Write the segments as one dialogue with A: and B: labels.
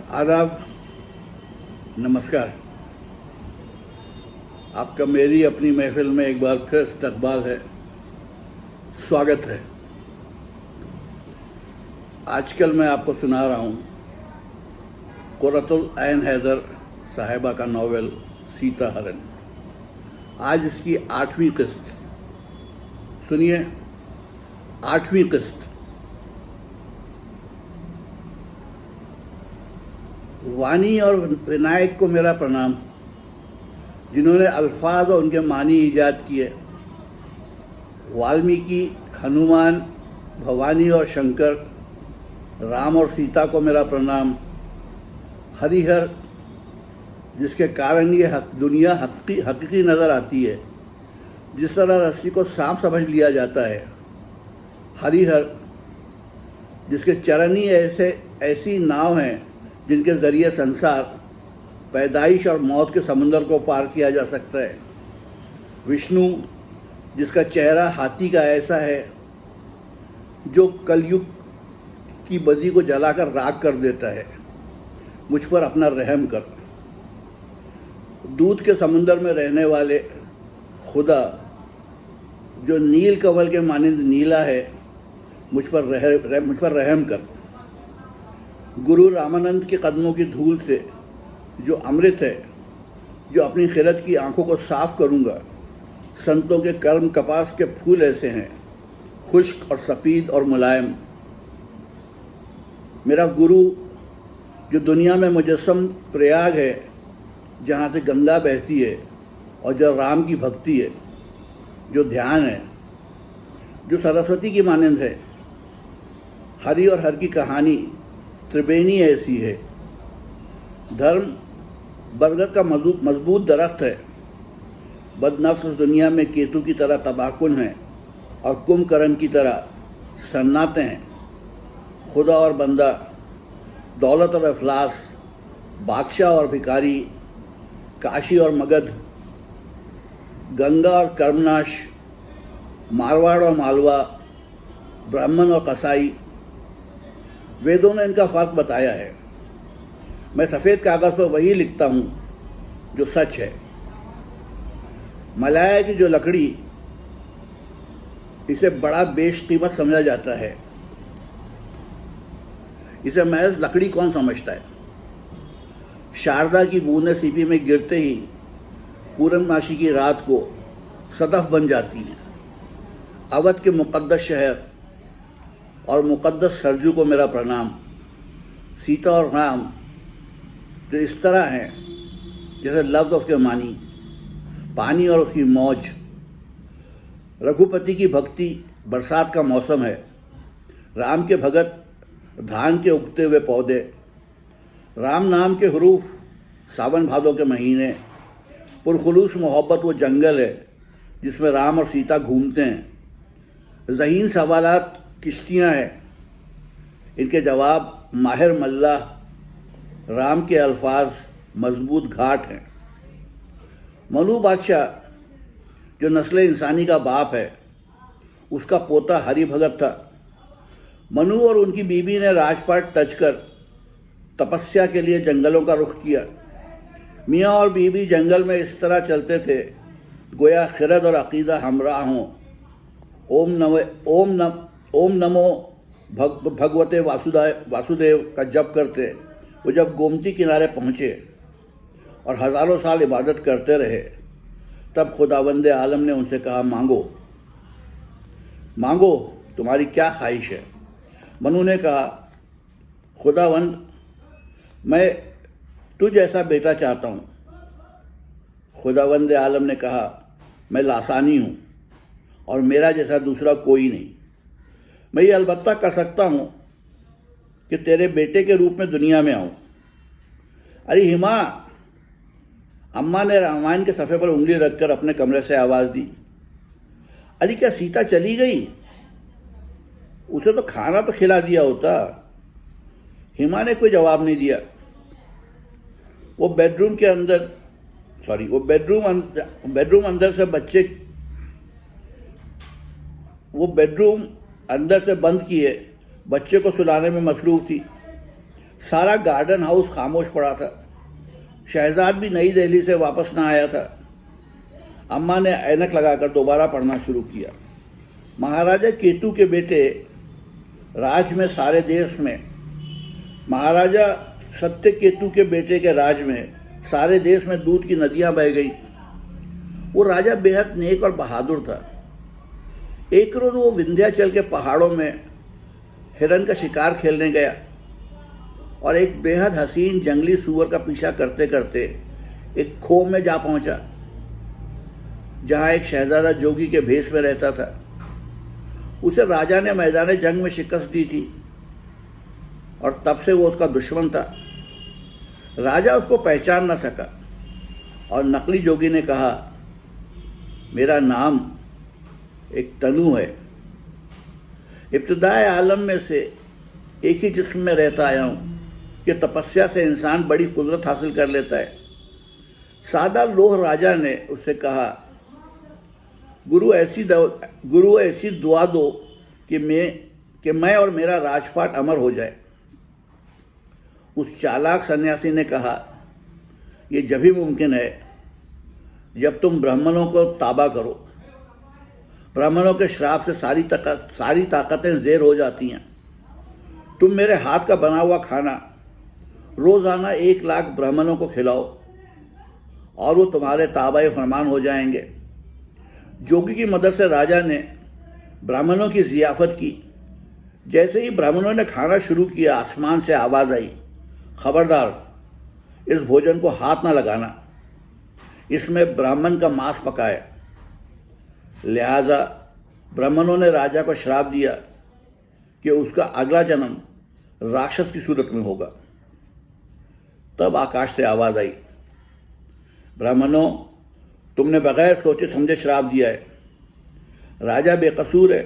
A: आदाब, नमस्कार। आपका मेरी अपनी महफिल में एक बार फिर इस्तकबाल है, स्वागत है। आजकल मैं आपको सुना रहा हूँ कुर्रतुल ऐन हैदर साहिबा का नावल सीता हरण। आज इसकी 8वीं किस्त। सुनिए, 8वीं किस्त। वानी और विनायक को मेरा प्रणाम, जिन्होंने अल्फाज और उनके मानी ईजाद किए। वाल्मीकि, हनुमान, भवानी और शंकर, राम और सीता को मेरा प्रणाम। हरिहर, जिसके कारण ये दुनिया हकीकी नज़र आती है, जिस तरह रस्सी को सांप समझ लिया जाता है। हरिहर, जिसके चरण ही ऐसी नाव हैं जिनके ज़रिए संसार पैदाइश और मौत के समुंदर को पार किया जा सकता है। विष्णु, जिसका चेहरा हाथी का ऐसा है जो कलयुग की बदी को जलाकर राख कर देता है। मुझ पर अपना रहम कर। दूध के समुंदर में रहने वाले खुदा, जो नील कमल के मानिंद नीला है, मुझ पर रहम कर। गुरु रामानंद के कदमों की धूल से जो अमृत है, जो अपनी खिरत की आंखों को साफ करूंगा। संतों के कर्म कपास के फूल ऐसे हैं, खुश्क और सफ़ीद और मुलायम। मेरा गुरु, जो दुनिया में मुजस्सम प्रयाग है, जहाँ से गंगा बहती है, और जो राम की भक्ति है, जो ध्यान है, जो सरस्वती की मानंद है। हरि और हर की कहानी त्रिवेणी ऐसी है। धर्म बरगद का मजबूत दरख्त है। बदनफ्स दुनिया में केतु की तरह तबाकुन है और कुंभकर्ण की तरह सन्नाटे हैं। खुदा और बंदा, दौलत और अफलास, बादशाह और भिखारी, काशी और मगध, गंगा और कर्मनाश, मारवाड़ और मालवा, ब्राह्मण और कसाई, वेदों ने इनका फ़र्क बताया है। मैं सफ़ेद कागज़ पर वही लिखता हूँ जो सच है। मलाया की जो लकड़ी, इसे बड़ा बेशकीमत समझा जाता है। इसे महज लकड़ी कौन समझता है। शारदा की बूंदें सीपी में गिरते ही पूर्णमासी की रात को सदफ बन जाती हैं। अवध के मुक़द्दस शहर और मुक़द्दस सरजू को मेरा प्रणाम। सीता और राम जो इस तरह हैं जैसे लफ्ज़ उसके मानी, पानी और उसकी मौज। रघुपति की भक्ति बरसात का मौसम है। राम के भगत धान के उगते हुए पौधे। राम नाम के हरूफ सावन भादों के महीने। पुरखुलूस मोहब्बत वो जंगल है जिसमें राम और सीता घूमते हैं। ज़हीन सवालात किश्तियाँ हैं, इनके जवाब माहिर मल्लाह। राम के अल्फाज मजबूत घाट हैं। मनु बादशाह, जो नस्ल इंसानी का बाप है, उसका पोता हरि भगत था। मनु और उनकी बीबी ने राजपाट टच कर तपस्या के लिए जंगलों का रुख किया। मियाँ और बीबी जंगल में इस तरह चलते थे गोया खिरद और अकीदा हमराह हों। ओम नमो भगवते वासुदेव का जप करते। वो जब गोमती किनारे पहुँचे और हज़ारों साल इबादत करते रहे, तब खुदावंदे आलम ने उनसे कहा, मांगो मांगो, तुम्हारी क्या ख्वाहिश है। मनु ने कहा, खुदावंद, मैं तुझ जैसा बेटा चाहता हूँ। खुदावंदे आलम ने कहा, मैं लासानी हूँ और मेरा जैसा दूसरा कोई नहीं। मैं ये अलबत्ता कर सकता हूँ कि तेरे बेटे के रूप में दुनिया में आऊँ। अरे हिमा, अम्मा ने रामायण के सफ़े पर उंगली रखकर अपने कमरे से आवाज़ दी। अरे क्या सीता चली गई? उसे तो खाना तो खिला दिया होता। हिमा ने कोई जवाब नहीं दिया। वो बेडरूम अंदर से बंद किए बच्चे को सुलाने में मसरूफ़ थी। सारा गार्डन हाउस खामोश पड़ा था। शहजाद भी नई दिल्ली से वापस ना आया था। अम्मा ने ऐनक लगाकर दोबारा पढ़ना शुरू किया। महाराजा केतु के बेटे राज में सारे देश में, महाराजा सत्य केतु के बेटे के राज में सारे देश में दूध की नदियां बह गई। वो राजा बेहद नेक और बहादुर था। एक रोज वो विंध्याचल के पहाड़ों में हिरन का शिकार खेलने गया और एक बेहद हसीन जंगली सूअर का पीछा करते करते एक खो में जा पहुंचा, जहां एक शहजादा जोगी के भेष में रहता था। उसे राजा ने मैदान जंग में शिकस्त दी थी और तब से वो उसका दुश्मन था। राजा उसको पहचान न सका और नकली जोगी ने कहा, मेरा नाम एक तनु है। इब्तिदाए आलम में से एक ही जिस्म में रहता आया हूँ कि तपस्या से इंसान बड़ी कुदरत हासिल कर लेता है। सादा लोह राजा ने उससे कहा, गुरु ऐसी दुआ दो कि मैं और मेरा राजपाट अमर हो जाए। उस चालाक सन्यासी ने कहा, यह जब ही मुमकिन है जब तुम ब्राह्मणों को ताबा करो। ब्राह्मणों के श्राप से सारी ताकतें ज़ेर हो जाती हैं। तुम मेरे हाथ का बना हुआ खाना रोज़ाना 1 लाख ब्राह्मणों को खिलाओ और वो तुम्हारे ताबा फरमान हो जाएंगे। जोगी की मदद से राजा ने ब्राह्मणों की ज़ियाफ़त की। जैसे ही ब्राह्मणों ने खाना शुरू किया, आसमान से आवाज़ आई, खबरदार, इस भोजन को हाथ ना लगाना, इसमें ब्राह्मण का मांस पका है। लिहाजा ब्राह्मणों ने राजा को श्राप दिया कि उसका अगला जन्म राक्षस की सूरत में होगा। तब आकाश से आवाज़ आई, ब्राह्मणों, तुमने बगैर सोचे समझे श्राप दिया है। राजा बेकसूर है,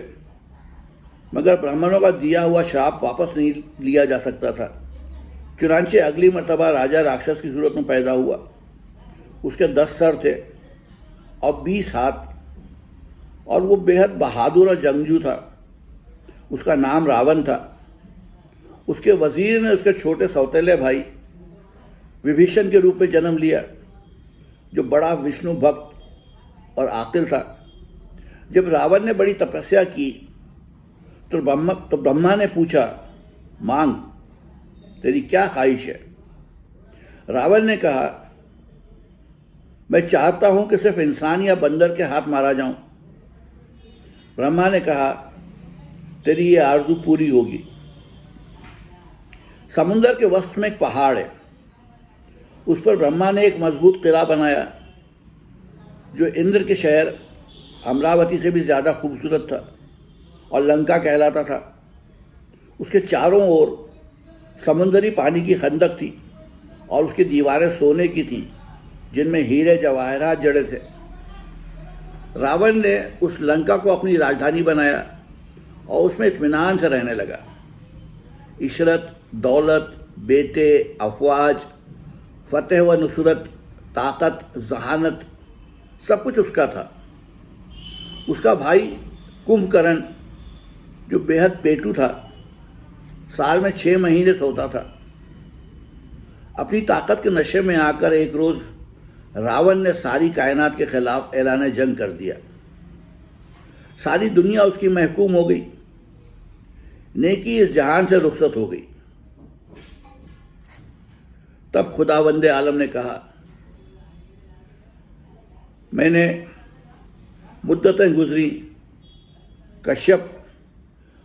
A: मगर ब्राह्मणों का दिया हुआ श्राप वापस नहीं लिया जा सकता था। चुनांचे अगली मर्तबा राजा राक्षस की सूरत में पैदा हुआ। उसके 10 सर थे और 20 हाथ, और वो बेहद बहादुर और जंगजू था। उसका नाम रावण था। उसके वजीर ने उसके छोटे सौतेले भाई विभीषण के रूप में जन्म लिया, जो बड़ा विष्णु भक्त और आकिल था। जब रावण ने बड़ी तपस्या की तो ब्रह्मा ने पूछा, मांग, तेरी क्या ख्वाहिश है? रावण ने कहा, मैं चाहता हूं कि सिर्फ इंसान या बंदर के हाथ मारा जाऊं। ब्रह्मा ने कहा, तेरी ये आरजू पूरी होगी। समुंदर के वस्त में एक पहाड़ है। उस पर ब्रह्मा ने एक मजबूत किला बनाया, जो इंद्र के शहर अमरावती से भी ज़्यादा खूबसूरत था और लंका कहलाता था। उसके चारों ओर समुंदरी पानी की खंदक थी और उसकी दीवारें सोने की थीं, जिनमें हीरे जवाहरात जड़े थे। रावण ने उस लंका को अपनी राजधानी बनाया और उसमें इत्मीनान से रहने लगा। इशरत, दौलत, बेटे, अफवाज, फतेह व नुसरत, ताकत, जहानत, सब कुछ उसका था। उसका भाई कुंभकर्ण, जो बेहद पेटू था, साल में 6 महीने सोता था। अपनी ताकत के नशे में आकर एक रोज़ रावण ने सारी कायनात के खिलाफ ऐलान जंग कर दिया। सारी दुनिया उसकी महकूम हो गई। नेकी इस जहान से रुखसत हो गई। तब खुदावंदे आलम ने कहा, मैंने मुद्दतें गुजरी, कश्यप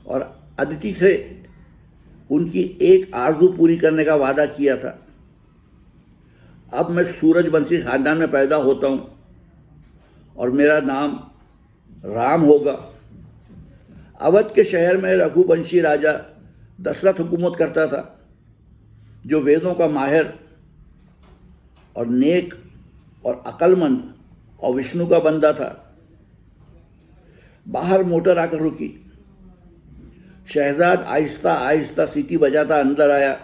A: और अदिति से उनकी एक आरजू पूरी करने का वादा किया था। अब मैं सूरजवंशी खानदान में पैदा होता हूँ और मेरा नाम राम होगा। अवध के शहर में रघुवंशी राजा दशरथ हुकूमत करता था, जो वेदों का माहिर और नेक और अक्लमंद और विष्णु का बंदा था। बाहर मोटर आकर रुकी। शहजाद आहिस्ता आहिस्ता सीटी बजाता अंदर आया।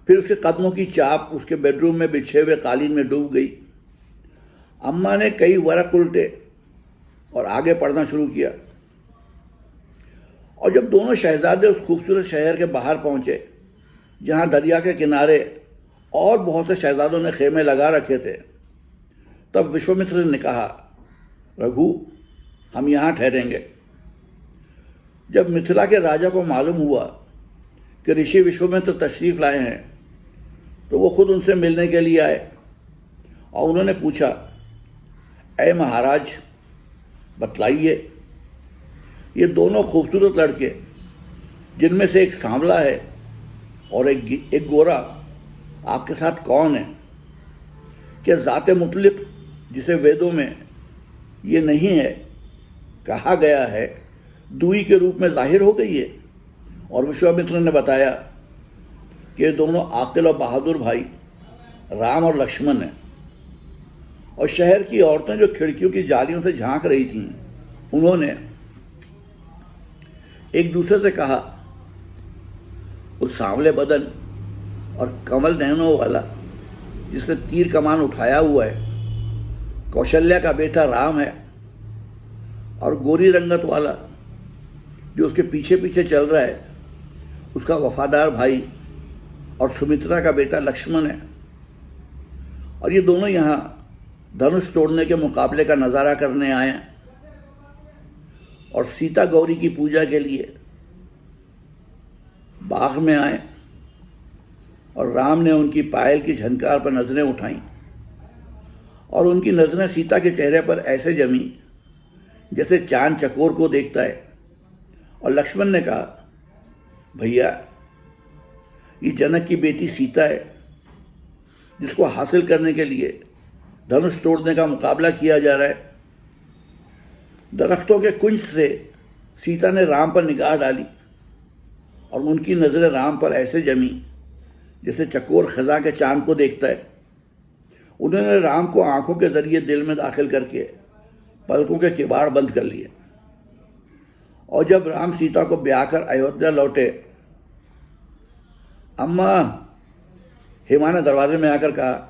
A: फिर उसके कदमों की चाप उसके बेडरूम में बिछे हुए कालीन में डूब गई। अम्मा ने कई वरक उल्टे और आगे पढ़ना शुरू किया। और जब दोनों शहजादे उस खूबसूरत शहर के बाहर पहुंचे जहाँ दरिया के किनारे और बहुत से शहजादों ने खेमे लगा रखे थे, तब विश्वामित्र ने कहा, रघु, हम यहाँ ठहरेंगे। जब मिथिला के राजा को मालूम हुआ कि ऋषि विश्वामित्र तशरीफ लाए हैं, तो वो खुद उनसे मिलने के लिए आए और उन्होंने पूछा, ऐ महाराज, बतलाइए, ये दोनों खूबसूरत लड़के, जिनमें से एक सांवला है और एक गोरा, आपके साथ कौन है? क्या ज़ाते मुतलिक, जिसे वेदों में ये नहीं है कहा गया है, दुई के रूप में जाहिर हो गई है? और विश्वामित्र ने बताया कि ये दोनों आकिल और बहादुर भाई राम और लक्ष्मण हैं। और शहर की औरतें जो खिड़कियों की जालियों से झांक रही थीं, उन्होंने एक दूसरे से कहा, उस सांवले बदन और कमल नयनों वाला जिसने तीर कमान उठाया हुआ है, कौशल्या का बेटा राम है, और गोरी रंगत वाला जो उसके पीछे पीछे चल रहा है, उसका वफादार भाई और सुमित्रा का बेटा लक्ष्मण है। और ये दोनों यहाँ धनुष तोड़ने के मुकाबले का नज़ारा करने आए हैं और सीता गौरी की पूजा के लिए बाग में आए। और राम ने उनकी पायल की झनकार पर नजरें उठाईं और उनकी नजरें सीता के चेहरे पर ऐसे जमी जैसे चांद चकोर को देखता है। और लक्ष्मण ने कहा, भैया, ये जनक की बेटी सीता है, जिसको हासिल करने के लिए धनुष तोड़ने का मुकाबला किया जा रहा है। दरख्तों के कुंज से सीता ने राम पर निगाह डाली और उनकी नज़रें राम पर ऐसे जमी जैसे चकोर खजा के चांद को देखता है। उन्होंने राम को आंखों के जरिए दिल में दाखिल करके पलकों के किवाड़ बंद कर लिए। और जब राम सीता को ब्याह कर अयोध्या लौटे, अम्मा, हेमा ने दरवाजे में आकर कहा,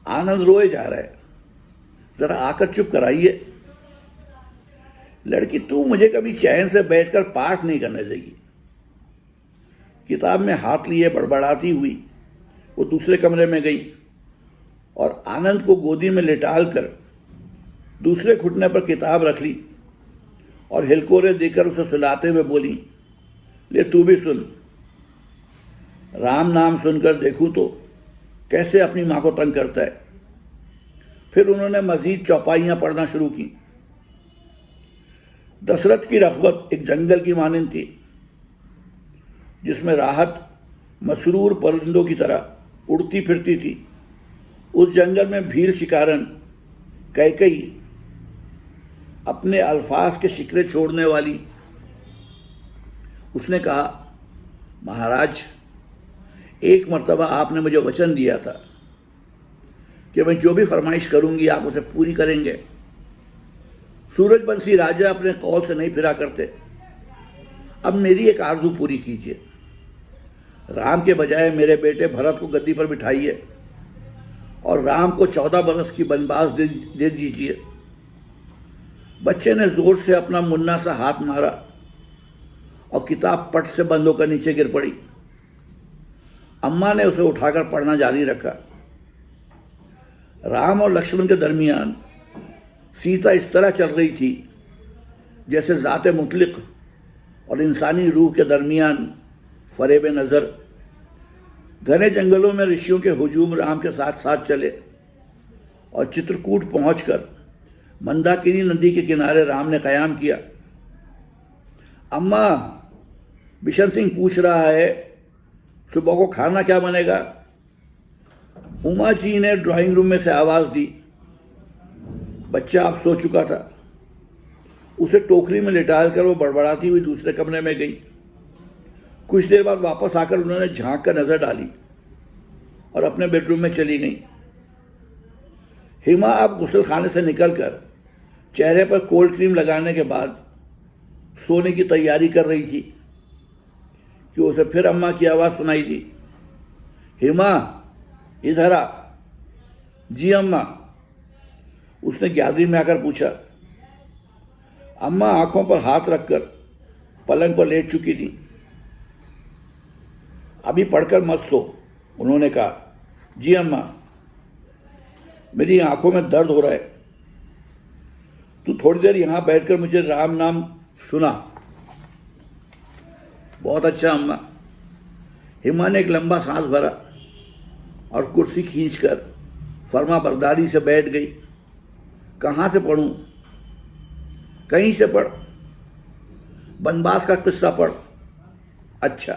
A: आनंद रोए जा रहा है, जरा आकर चुप कराइए। लड़की, तू मुझे कभी चैन से बैठकर पाठ नहीं करने देगी। किताब में हाथ लिए बड़बड़ाती हुई वो दूसरे कमरे में गई और आनंद को गोदी में लिटाल कर दूसरे घुटने पर किताब रख ली और हिलकोरे देकर उसे सुलाते हुए बोली, ले तू भी सुन। राम नाम सुनकर देखूं तो कैसे अपनी माँ को तंग करता है। फिर उन्होंने मजीद चौपाइयाँ पढ़ना शुरू की। दशरथ की रग़बत एक जंगल की मानिंद थी, जिसमें राहत मसरूर परिंदों की तरह उड़ती फिरती थी। उस जंगल में भील शिकारन कैकई अपने अल्फाज के शिकरे छोड़ने वाली। उसने कहा, महाराज, एक मर्तबा आपने मुझे वचन दिया था कि मैं जो भी फरमाइश करूंगी आप उसे पूरी करेंगे। सूरजवंशी राजा अपने कौल से नहीं फिरा करते। अब मेरी एक आरजू पूरी कीजिए। राम के बजाय मेरे बेटे भरत को गद्दी पर बिठाइए और राम को 14 बरस की बनवास दे दीजिए। बच्चे ने जोर से अपना मुन्ना सा हाथ मारा और किताब पट से बंद होकर नीचे गिर पड़ी। अम्मा ने उसे उठाकर पढ़ना जारी रखा। राम और लक्ष्मण के दरमियान सीता इस तरह चल रही थी जैसे ज़ाते मुतलिक और इंसानी रूह के दरमियान फरेब नज़र। घने जंगलों में ऋषियों के हुजूम राम के साथ साथ चले और चित्रकूट पहुंचकर मंदाकिनी नदी के किनारे राम ने कयाम किया। अम्मा, बिशन सिंह पूछ रहा है, सुबह को खाना क्या बनेगा? उमा जी ने ड्राइंग रूम में से आवाज़ दी। बच्चा अब सो चुका था। उसे टोकरी में लिटाल कर वो बड़बड़ाती हुई दूसरे कमरे में गई। कुछ देर बाद वापस आकर उन्होंने झांक कर नजर डाली और अपने बेडरूम में चली गई। हेमा अब गुस्ल खाने से निकलकर चेहरे पर कोल्ड क्रीम लगाने के बाद सोने की तैयारी कर रही थी कि उसे फिर अम्मा की आवाज़ सुनाई दी। हेमा, इधर आ। जी अम्मा। उसने गैलरी में आकर पूछा। अम्मा आंखों पर हाथ रखकर पलंग पर लेट चुकी थी। अभी पढ़कर मत सो। उन्होंने कहा, जी अम्मा, मेरी आंखों में दर्द हो रहा है, तू थोड़ी देर यहाँ बैठकर मुझे राम नाम सुना। बहुत अच्छा अम्मा। हिमा ने एक लंबा सांस भरा और कुर्सी खींचकर फर्मा बरदारी से बैठ गई। कहाँ से पढ़ूं? कहीं से पढ़, बनवास का किस्सा पढ़। अच्छा।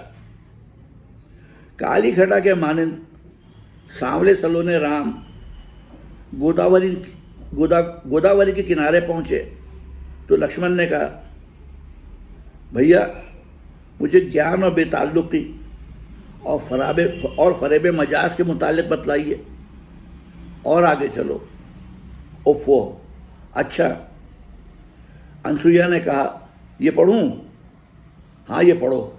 A: काली घटा के मानंद सांवले सलोने राम गोदावरी के किनारे पहुंचे तो लक्ष्मण ने कहा, भैया, मुझे ज्ञान और बेताल्लुकी और फरेबे मजाज के मुतालिक बतलाइए और आगे चलो। ओफो, अच्छा। अनसुईया ने कहा, ये पढ़ूं? हाँ, ये पढ़ो।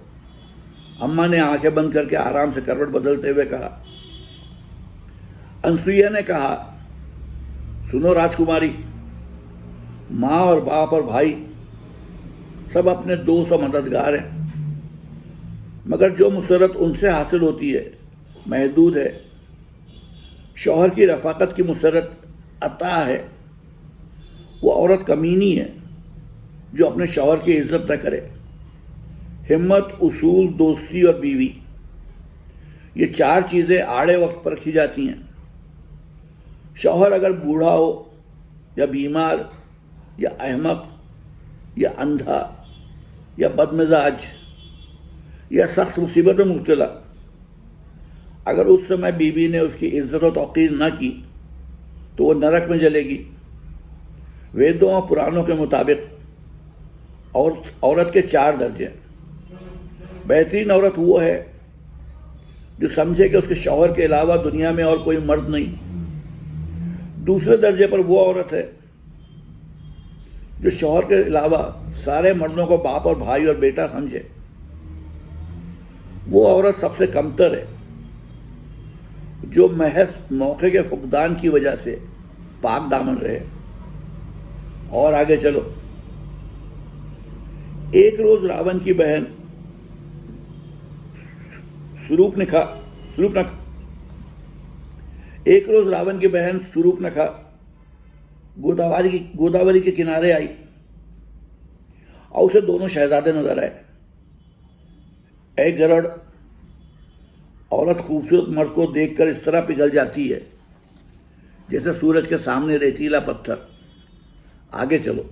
A: अम्मा ने आंखें बंद करके आराम से करवट बदलते हुए कहा। अनसुईया ने कहा, सुनो राजकुमारी, माँ और बाप और भाई सब अपने दोस्त और मददगार हैं, मगर जो मुसरत उनसे हासिल होती है महदूद है। शौहर की रफाकत की मुसरत अता है। वो औरत कमीनी है जो अपने शौहर की इज्जत न करे। हिम्मत, उसूल, दोस्ती और बीवी, ये चार चीज़ें आड़े वक्त पर रखी जाती हैं। शौहर अगर बूढ़ा हो या बीमार या अहमक या अंधा या बदमिजाज या सख्त मुसीबत में मुब्तला, अगर उस समय बीवी ने उसकी इज्जत और तौकीर न की तो वो नरक में जलेगी। वेदों और पुराणों के मुताबिक औरत के 4 दर्जे। बेहतरीन औरत वो है जो समझे कि उसके शौहर के अलावा दुनिया में और कोई मर्द नहीं। दूसरे दर्जे पर वो औरत है जो शौहर के अलावा सारे मर्दों को बाप और भाई और बेटा समझे। वो औरत सबसे कमतर है जो महज मौके के फुकदान की वजह से पाक दामन रहे। और आगे चलो। एक रोज रावण की बहन सूर्पनखा गोदावरी के किनारे आई और उसे दोनों शहजादे नजर आए। एक गरुड़ औरत खूबसूरत मर्द को देखकर इस तरह पिघल जाती है जैसे सूरज के सामने रेतीला पत्थर। आगे चलो।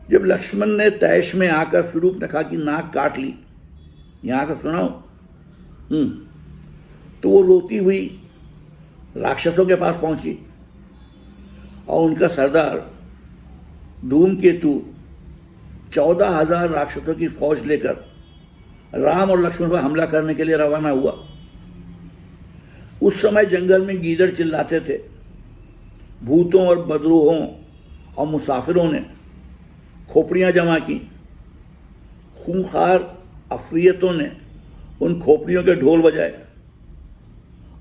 A: जब लक्ष्मण ने तैश में आकर सूर्पनखा की नाक काट ली, यहां से सुनाओ, तो वो रोती हुई राक्षसों के पास पहुंची और उनका सरदार धूमकेतु 14,000 राक्षसों की फौज लेकर राम और लक्ष्मण पर हमला करने के लिए रवाना हुआ। उस समय जंगल में गीदड़ चिल्लाते थे। भूतों और बदरूहों और मुसाफिरों ने खोपड़ियां जमा की। खूंखार अफरियतों ने उन खोपड़ियों के ढोल बजाए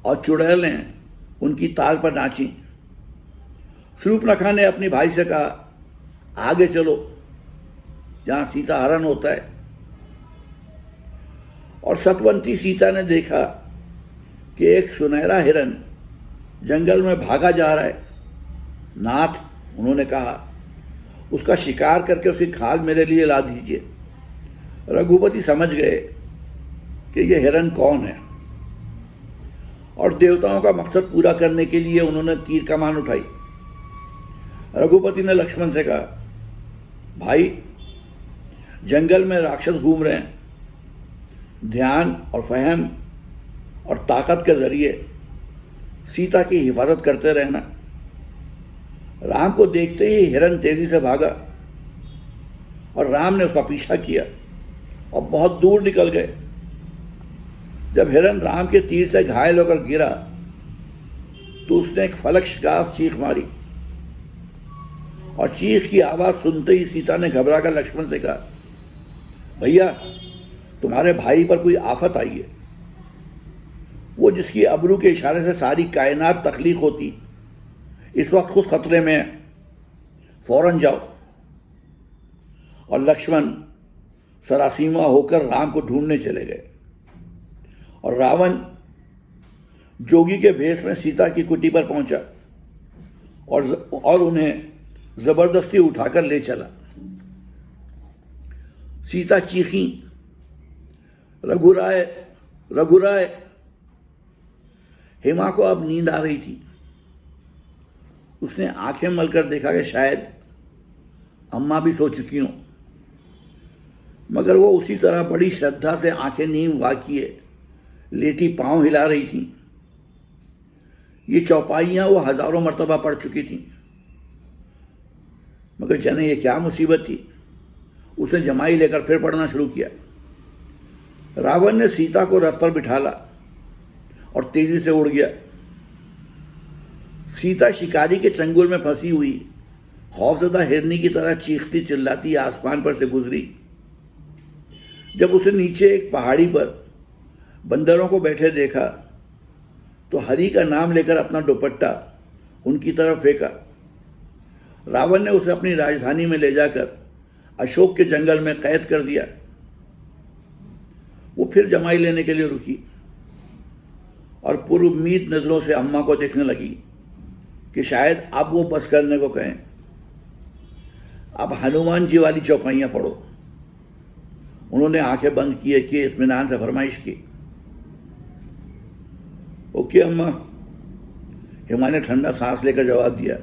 A: और चुड़ैलें उनकी ताल पर नाची। सूर्पनखा ने अपने भाई से कहा, आगे चलो जहां सीता हरण होता है। और सतवंती सीता ने देखा कि एक सुनहरा हिरन जंगल में भागा जा रहा है। नाथ, उन्होंने कहा, उसका शिकार करके उसकी खाल मेरे लिए ला दीजिए। रघुपति समझ गए कि यह हिरन कौन है और देवताओं का मकसद पूरा करने के लिए उन्होंने तीर कमान उठाई। रघुपति ने लक्ष्मण से कहा, भाई, जंगल में राक्षस घूम रहे हैं। ध्यान और फहम और ताकत के जरिए सीता की हिफाजत करते रहना। राम को देखते ही हिरन तेजी से भागा और राम ने उसका पीछा किया और बहुत दूर निकल गए। जब हिरन राम के तीर से घायल होकर गिरा तो उसने एक फलक शिकाफ चीख मारी और चीख की आवाज सुनते ही सीता ने घबराकर लक्ष्मण से कहा, भैया, तुम्हारे भाई पर कोई आफत आई है। वो जिसकी अबरू के इशारे से सारी कायनात तख्लीक होती, इस वक्त खुद खतरे में है। फौरन जाओ। और लक्ष्मण सरासीमा होकर राम को ढूंढने चले गए। और रावण जोगी के भेष में सीता की कुटी पर पहुंचा और उन्हें जबरदस्ती उठाकर ले चला। सीता चीखी, रघुराय रघुराय। हेमा को अब नींद आ रही थी। उसने आंखें मलकर देखा कि शायद अम्मा भी सो चुकी हों, मगर वो उसी तरह बड़ी श्रद्धा से आंखें नीम वाकिए लेटी पांव हिला रही थीं। ये चौपाइयां वो हजारों मर्तबा पढ़ चुकी थीं, मगर जाने ये क्या मुसीबत थी। उसने जमाई लेकर फिर पढ़ना शुरू किया। रावण ने सीता को रथ पर बिठाला और तेजी से उड़ गया। सीता शिकारी के चंगुल में फंसी हुई खौफजदा हिरनी की तरह चीखती चिल्लाती आसमान पर से गुजरी। जब उसने नीचे एक पहाड़ी पर बंदरों को बैठे देखा तो हरि का नाम लेकर अपना दुपट्टा उनकी तरफ फेंका। रावण ने उसे अपनी राजधानी में ले जाकर अशोक के जंगल में कैद कर दिया। वो फिर जमाई लेने के लिए रुकी और पुरुम्मीद नजरों से अम्मा को देखने लगी कि शायद अब वो बस करने को कहें। अब हनुमान जी वाली चौपाइयां पढ़ो। उन्होंने आंखें बंद किए कि इत्मीनान से फरमाइश की। ओके अम्मा, हेमा ने ठंडा सांस लेकर जवाब दिया।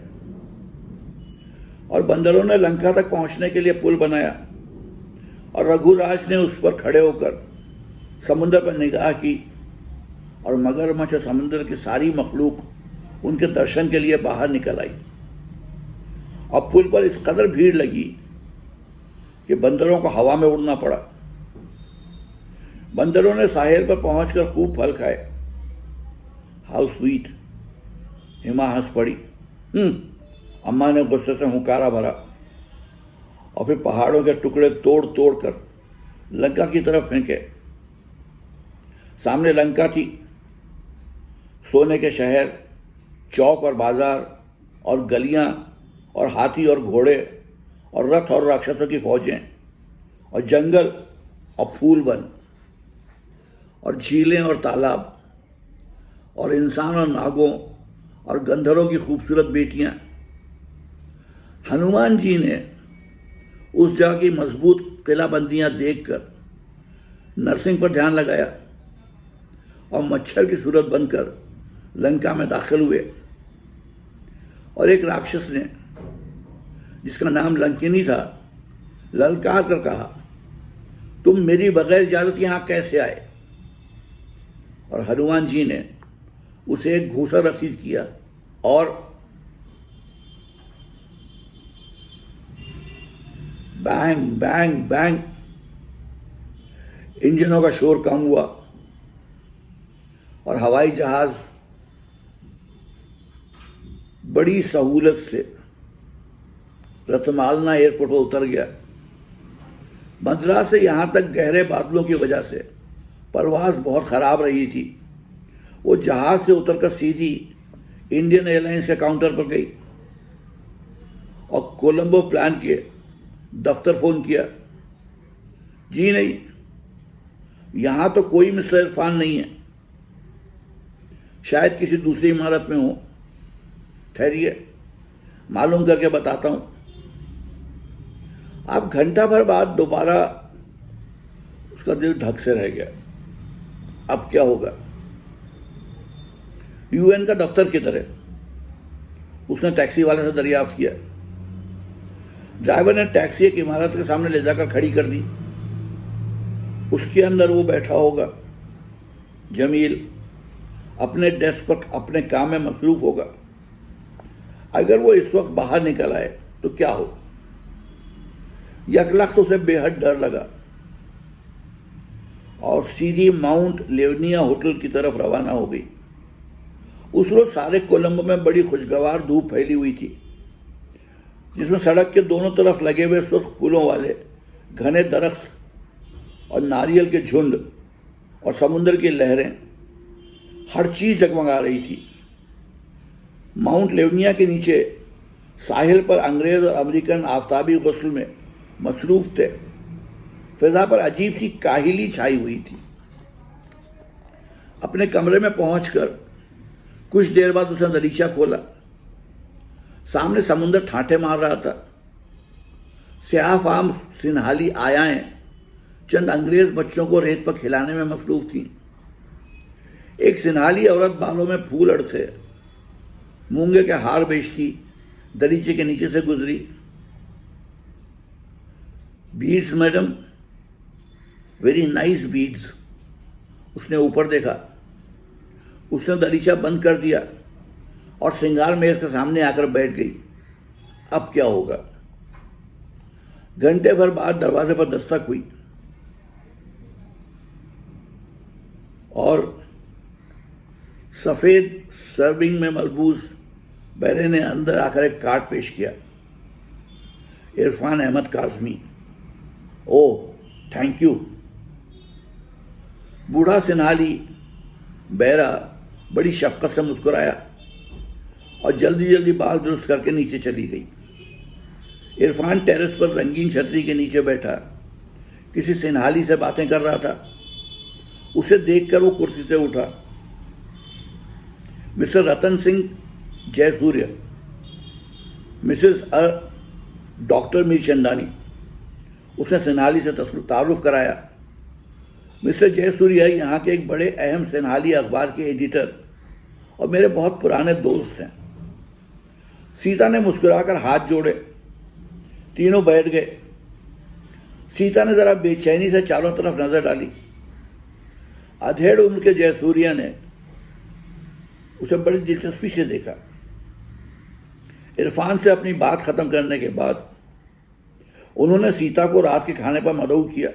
A: और बंदरों ने लंका तक पहुंचने के लिए पुल बनाया और रघुराज ने उस पर खड़े होकर समुद्र पर निगाह की और मगरमच्छ और समुद्र की सारी मखलूक उनके दर्शन के लिए बाहर निकल आई। और पुल पर इस कदर भीड़ लगी कि बंदरों को हवा में उड़ना पड़ा। बंदरों ने साहिल पर पहुंचकर खूब फल खाए। हाउ स्वीट, हेमा हंस पड़ी। अम्मा ने गुस्से से हुंकारा भरा और फिर पहाड़ों के टुकड़े तोड़ तोड़ कर लंका की तरफ फेंके। सामने लंका थी, सोने के शहर, चौक और बाजार और गलियां और हाथी और घोड़े और रथ और राक्षसों की फौजें और जंगल और फूल वन और झीलें और तालाब और इंसान और नागों और गंधर्वों की खूबसूरत बेटियां। हनुमान जी ने उस जगह की मजबूत किलाबंदियां देखकर नरसिंह पर ध्यान लगाया और मच्छर की सूरत बनकर लंका में दाखिल हुए। और एक राक्षस ने, जिसका नाम लंकिनी था, ललकार कर कहा, तुम मेरी बगैर इजाजत यहां कैसे आए? और हनुमान जी ने उसे एक घूसा रसीद किया और बैंग बैंग बैंग इंजनों का शोर कम हुआ और हवाई जहाज बड़ी सहूलत से रतमालना एयरपोर्ट पर उतर गया। मद्रास से यहां तक गहरे बादलों की वजह से परवाज बहुत खराब रही थी। वो जहाज से उतरकर सीधी इंडियन एयरलाइंस के काउंटर पर गई और कोलंबो प्लान के दफ्तर फोन किया। जी नहीं, यहां तो कोई मिस्टर इरफान नहीं है, शायद किसी दूसरी इमारत में हो। ठहरिए, मालूम करके बताता हूं। अब घंटा भर बाद दोबारा उसका दिल धक से रह गया। अब क्या होगा? यूएन का दफ्तर की तरह उसने टैक्सी वाले से दरियाफ्त किया। ड्राइवर ने टैक्सी एक इमारत के सामने ले जाकर खड़ी कर दी। उसके अंदर वो बैठा होगा। जमील अपने डेस्क पर अपने काम में मसरूफ होगा। अगर वो इस वक्त बाहर निकल आए तो क्या हो? यकलख्त उसे बेहद डर लगा और सीधी माउंट लेवनिया होटल की तरफ रवाना हो गई। उस रोज सारे कोलंबो में बड़ी खुशगवार धूप फैली हुई थी, जिसमें सड़क के दोनों तरफ लगे हुए सुर्ख फूलों वाले घने दरख्त और नारियल के झुंड और समुद्र की लहरें, हर चीज जगमगा रही थी। माउंट लेवनिया के नीचे साहिल पर अंग्रेज और अमेरिकन आफताबी गुस्ल में मसरूफ थे। फिजा पर अजीब सी काहिली छाई हुई थी। अपने कमरे में पहुंचकर कुछ देर बाद उसने दरीचा खोला। सामने समुंदर ठाठे मार रहा था। स्याह फाम सिन्हाली आयाएं चंद अंग्रेज बच्चों को रेत पर खिलाने में मसरूफ थीं। एक सिन्हाली औरत बालों में फूल अड़से मूंगे के हार बेचती दरीचे के नीचे से गुजरी। Beads madam, very nice beads. उसने ऊपर देखा। उसने दरीचा बंद कर दिया और श्रृंगार मेज के सामने आकर बैठ गई। अब क्या होगा? घंटे भर बाद दरवाजे पर दस्तक हुई और सफेद सर्विंग में मलबूस बैरे ने अंदर आकर एक कार्ड पेश किया। इरफान अहमद काज़मी। ओह, थैंक यू। बूढ़ा सिन्हाली बैरा बड़ी शफकत से मुस्कुराया और जल्दी जल्दी बाल दुरुस्त करके नीचे चली गई। इरफान टेरेस पर रंगीन छतरी के नीचे बैठा किसी सिन्हाली से बातें कर रहा था। उसे देखकर वो कुर्सी से उठा। Mister Ratan Singh Jayasuriya, Mrs doctor Mirchandani. उसने सिन्हाली से तारुफ कराया। मिस्टर जयसूर्य यहाँ के एक बड़े अहम सिन्हाली अखबार के एडिटर और मेरे बहुत पुराने दोस्त हैं। सीता ने मुस्कुराकर हाथ जोड़े। तीनों बैठ गए। सीता ने जरा बेचैनी से चारों तरफ नजर डाली। अधेड़ उम्र के जयसूर्य ने उसे बड़ी दिलचस्पी से देखा। इरफान से अपनी बात खत्म करने के बाद उन्होंने सीता को रात के खाने पर मदऊ किया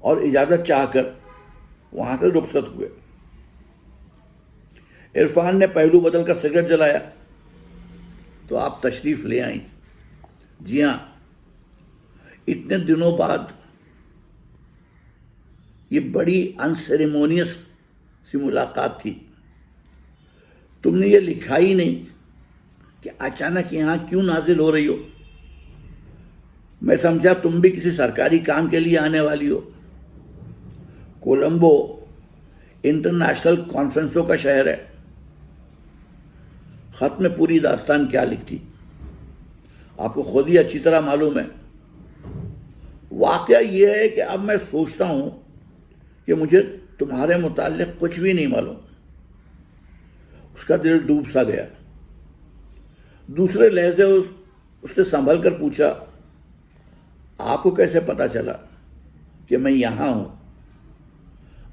A: और इजाजत चाहकर वहां से रुखसत हुए। इरफान ने पहलू बदल कर सिगरेट जलाया तो आप तशरीफ ले आई। जी हां, इतने दिनों बाद ये बड़ी अनसेरेमोनियस सी मुलाकात थी। तुमने ये लिखा ही नहीं कि अचानक यहां क्यों नाजिल हो रही हो। मैं समझा तुम भी किसी सरकारी काम के लिए आने वाली हो। कोलंबो इंटरनेशनल कॉन्फ्रेंसों का शहर है। खत में पूरी दास्तान क्या लिखती आपको खुद ही अच्छी तरह मालूम है। वाकया यह है कि अब मैं सोचता हूं कि मुझे तुम्हारे मुताल्लिक कुछ भी नहीं मालूम। उसका दिल डूब सा गया। दूसरे लहजे उसने संभल कर पूछा, आपको कैसे पता चला कि मैं यहां हूं?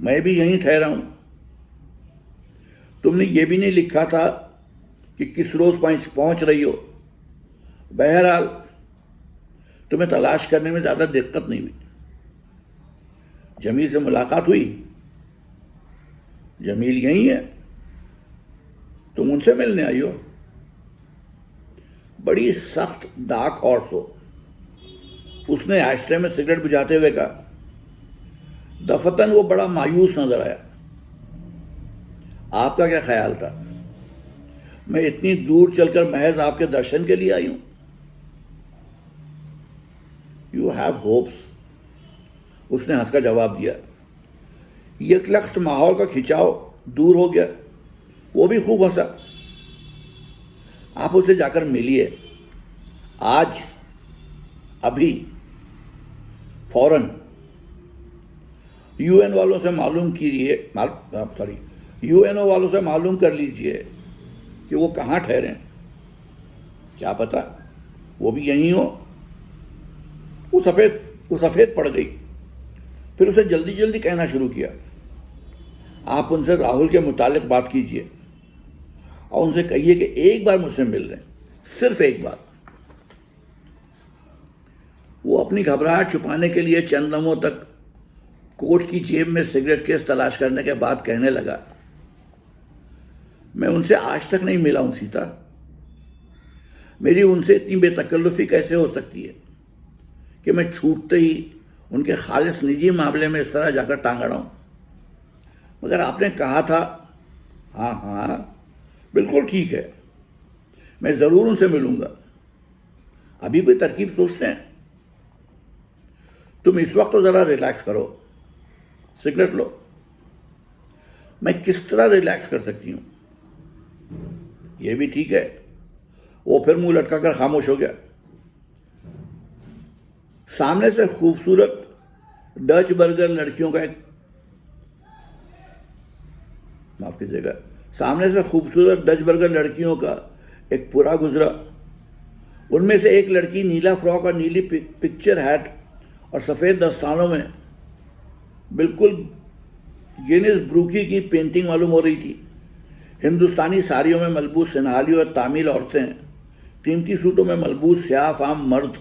A: मैं भी यहीं ठहरा हूं। तुमने ये भी नहीं लिखा था कि किस रोज पहुंच रही हो। बहरहाल तुम्हें तलाश करने में ज्यादा दिक्कत नहीं हुई। जमील से मुलाकात हुई। जमील यहीं है। तुम उनसे मिलने आई हो। बड़ी सख्त डार्क हॉर्स हो। उसने एस्ट्रे में सिगरेट बुझाते हुए कहा। दफतन वो बड़ा मायूस नजर आया। आपका क्या ख्याल था? मैं इतनी दूर चलकर महज आपके दर्शन के लिए आई हूं। यू हैव होप्स, उसने हंसकर जवाब दिया। यकलख्त माहौल का खिंचाव दूर हो गया। वो भी खूब हंसा। आप उसे जाकर मिलिए आज, अभी, फौरन। यूएन वालों से मालूम कीजिए, यूएनओ वालों से मालूम कर लीजिए कि वो कहाँ ठहरे हैं। क्या पता वो भी यहीं हो। वो सफेद पड़ गई। फिर उसे जल्दी जल्दी कहना शुरू किया, आप उनसे राहुल के मुतालिक बात कीजिए और उनसे कहिए कि एक बार मुझसे मिल रहे हैं, सिर्फ एक बार। वो अपनी घबराहट छुपाने के लिए चंद लम्हों तक कोट की जेब में सिगरेट केस तलाश करने के बाद कहने लगा, मैं उनसे आज तक नहीं मिला हूं सीता। मेरी उनसे इतनी बेतकल्लुफी कैसे हो सकती है कि मैं छूटते ही उनके खालिस निजी मामले में इस तरह जाकर टांग अड़ाऊं। मगर आपने कहा था, हाँ बिल्कुल ठीक है, मैं जरूर उनसे मिलूंगा। अभी कोई तरकीब सोचते हैं? तुम इस वक्त तो जरा रिलैक्स करो, सिगरेट लो। मैं किस तरह रिलैक्स कर सकती हूँ? ये भी ठीक है। वो फिर मुंह लटका कर खामोश हो गया। सामने से खूबसूरत डच बर्गर लड़कियों का माफ कीजिएगा, सामने से खूबसूरत डच बर्गर लड़कियों का एक पूरा गुजरा। उनमें से एक लड़की नीला फ्रॉक और नीली पिक्चर हैट और सफ़ेद दस्तानों में बिल्कुल गिनीज ब्रूकी की पेंटिंग मालूम हो रही थी। हिंदुस्तानी साड़ियों में मलबूस सिन्हाली और तामिल औरतें, कीमती सूटों में मलबूस स्याह फाम मर्द,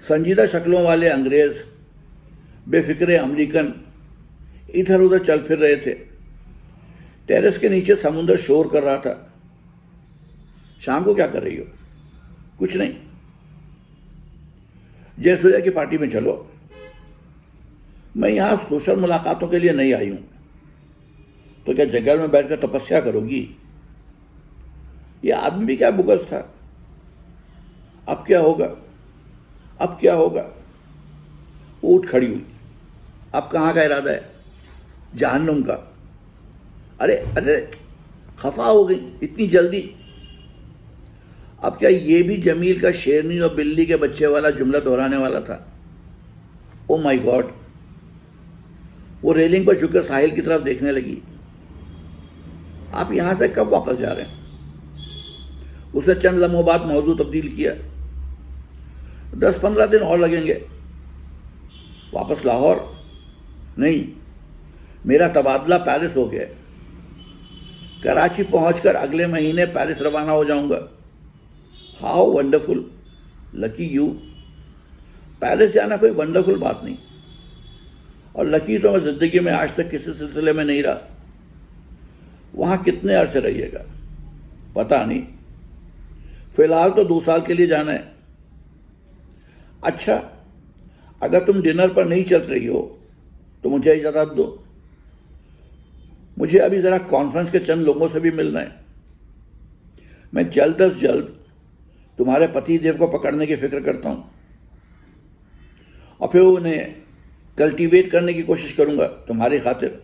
A: संजीदा शक्लों वाले अंग्रेज, बेफिक्रे अमेरिकन इधर उधर चल फिर रहे थे। टेरेस के नीचे समुद्र शोर कर रहा था। शाम को क्या कर रही हो? कुछ नहीं। जयसूर्या की पार्टी में चलो। मैं यहां सोशल मुलाकातों के लिए नहीं आई हूं। तो क्या जंगल में बैठकर तपस्या करोगी? यह आदमी भी क्या बुगस था। अब क्या होगा? अब क्या होगा? वो उठ खड़ी हुई। अब कहाँ का इरादा है? जहन्नुम का। अरे अरे, खफा हो गई इतनी जल्दी? अब क्या ये भी जमील का शेरनी और बिल्ली के बच्चे वाला जुमला दोहराने वाला था? Oh my God. वो रेलिंग पर झुककर साहिल की तरफ देखने लगी। आप यहां से कब वापस जा रहे हैं? उसने चंद लम्हों बाद मौजू तब्दील किया। 10-15 दिन और लगेंगे। वापस लाहौर? नहीं, मेरा तबादला पेरिस हो गया। कराची पहुंचकर अगले महीने पेरिस रवाना हो जाऊंगा। How wonderful, lucky you. Paris जाना कोई वंडरफुल बात नहीं, और लकी तो मैं जिंदगी में आज तक किसी सिलसिले में नहीं रहा। वहां कितने अरसे रहिएगा पता नहीं। फिलहाल तो 2 साल के लिए जाना है। अच्छा, अगर तुम डिनर पर नहीं चल रही हो तो मुझे इजाजत दो। मुझे अभी जरा कॉन्फ्रेंस के चंद लोगों से भी मिलना है। मैं जल्द अज जल्द तुम्हारे पति देव को पकड़ने की फिक्र करता हूं, और फिर उन्हें कल्टीवेट करने की कोशिश करूंगा तुम्हारी खातिर।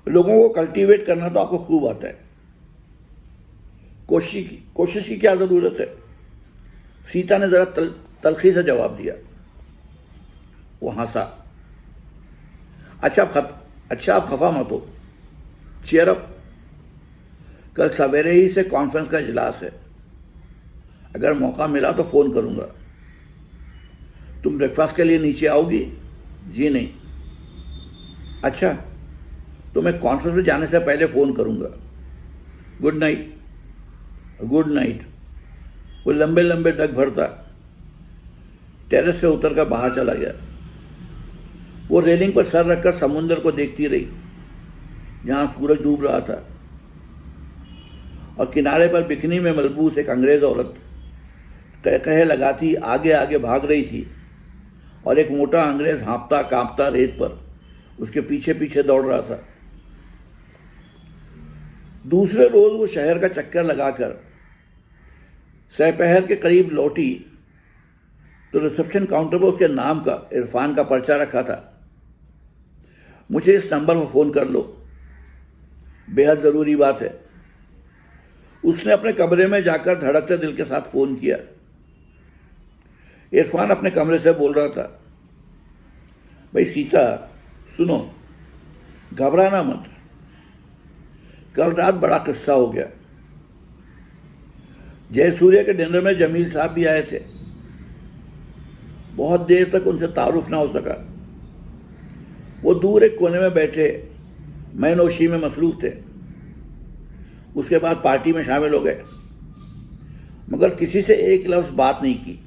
A: लोगों को कल्टीवेट करना तो आपको खूब आता है। कोशिश की क्या जरूरत है? सीता ने जरा तलखी से जवाब दिया। वो हंसा। अच्छा आप खफा मत हो। Cheer up. कल सवेरे ही से कॉन्फ्रेंस का इजलास है। अगर मौका मिला तो फोन करूंगा। तुम ब्रेकफास्ट के लिए नीचे आओगी? जी नहीं। अच्छा, तो मैं कॉन्फ्रेंस में जाने से पहले फोन करूंगा। Good night. Good night. वो लंबे लंबे डग भरता टेरेस से उतरकर बाहर चला गया। वो रेलिंग पर सर रखकर समुद्र को देखती रही, जहां सूरज डूब रहा था, और किनारे पर बिकनी में मलबूस एक अंग्रेज औरत कहे लगाती आगे आगे भाग रही थी, और एक मोटा अंग्रेज हाँपता कांपता रेत पर उसके पीछे पीछे दौड़ रहा था। दूसरे रोज वो शहर का चक्कर लगाकर दोपहर के करीब लौटी तो रिसेप्शन काउंटर पर उसके नाम का इरफान का पर्चा रखा था। मुझे इस नंबर पर फोन कर लो, बेहद जरूरी बात है। उसने अपने कमरे में जाकर धड़कते दिल के साथ फोन किया। इरफान अपने कमरे से बोल रहा था, भाई सीता सुनो, घबराना मत। कल रात बड़ा किस्सा हो गया। जयसूर्या के डिनर में जमील साहब भी आए थे। बहुत देर तक उनसे तारुफ ना हो सका। वो दूर एक कोने में बैठे मैनोशी में मसरूफ थे। उसके बाद पार्टी में शामिल हो गए, मगर किसी से एक लफ्ज बात नहीं की।